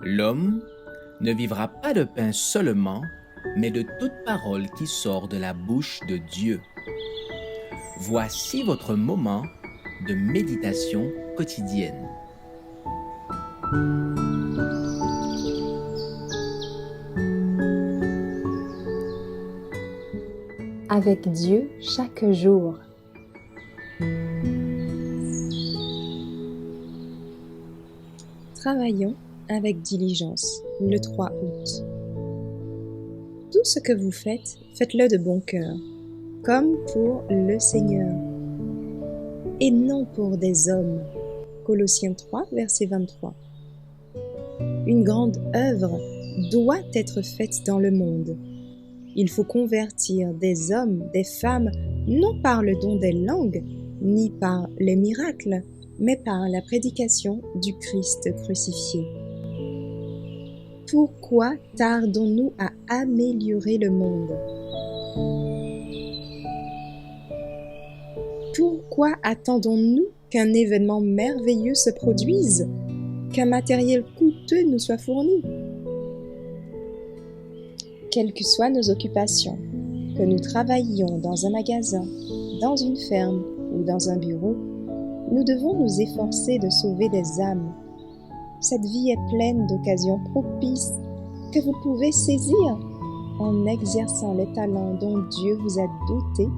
L'homme ne vivra pas de pain seulement, mais de toute parole qui sort de la bouche de Dieu. Voici votre moment de méditation quotidienne. Avec Dieu chaque jour. Travaillons avec diligence, le 3 août. Tout ce que vous faites, faites-le de bon cœur, comme pour le Seigneur, et non pour des hommes. Colossiens 3, verset 23. Une grande œuvre doit être faite dans le monde. Il faut convertir des hommes, des femmes, non par le don des langues, ni par les miracles, mais par la prédication du Christ crucifié. Pourquoi tardons-nous à améliorer le monde? Pourquoi attendons-nous qu'un événement merveilleux se produise, qu'un matériel coûteux nous soit fourni? Quelles que soient nos occupations, que nous travaillions dans un magasin, dans une ferme ou dans un bureau, nous devons nous efforcer de sauver des âmes. Cette vie est pleine d'occasions propices que vous pouvez saisir en exerçant les talents dont Dieu vous a dotés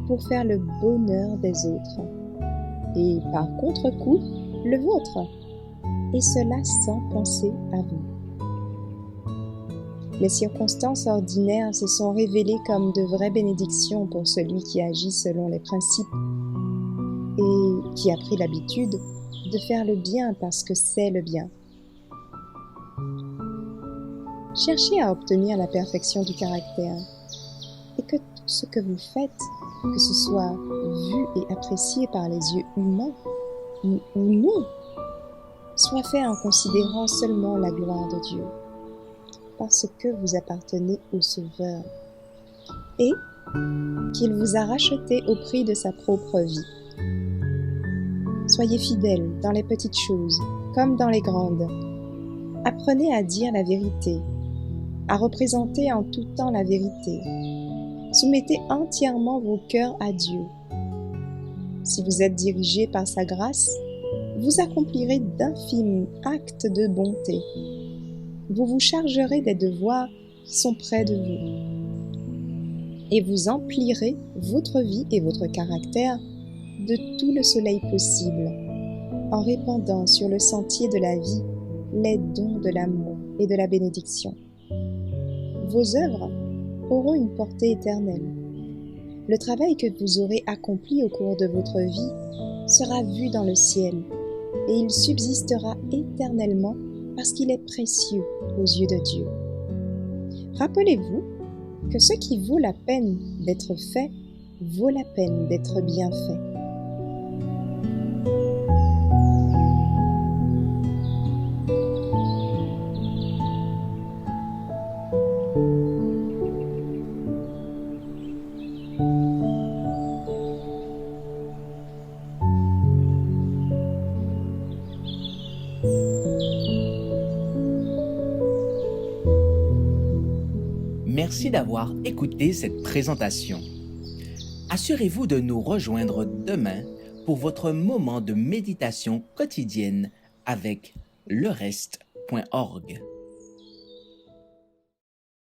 pour faire le bonheur des autres. Et par contre-coup, le vôtre. Et cela sans penser à vous. Les circonstances ordinaires se sont révélées comme de vraies bénédictions pour celui qui agit selon les principes et qui a pris l'habitude de faire le bien parce que c'est le bien. Cherchez à obtenir la perfection du caractère et que tout ce que vous faites, que ce soit vu et apprécié par les yeux humains ou non, soit fait en considérant seulement la gloire de Dieu, parce que vous appartenez au Sauveur et qu'il vous a racheté au prix de sa propre vie. Soyez fidèles dans les petites choses comme dans les grandes. Apprenez à dire la vérité, à représenter en tout temps la vérité. Soumettez entièrement vos cœurs à Dieu. Si vous êtes dirigés par sa grâce, vous accomplirez d'infimes actes de bonté. Vous vous chargerez des devoirs qui sont près de vous. Et vous emplirez votre vie et votre caractère de tout le soleil possible, en répandant sur le sentier de la vie les dons de l'amour et de la bénédiction. Vos œuvres auront une portée éternelle. Le travail que vous aurez accompli au cours de votre vie sera vu dans le ciel, et il subsistera éternellement parce qu'il est précieux aux yeux de Dieu. Rappelez-vous que ce qui vaut la peine d'être fait vaut la peine d'être bien fait. Merci d'avoir écouté cette présentation. Assurez-vous de nous rejoindre demain pour votre moment de méditation quotidienne avec lereste.org.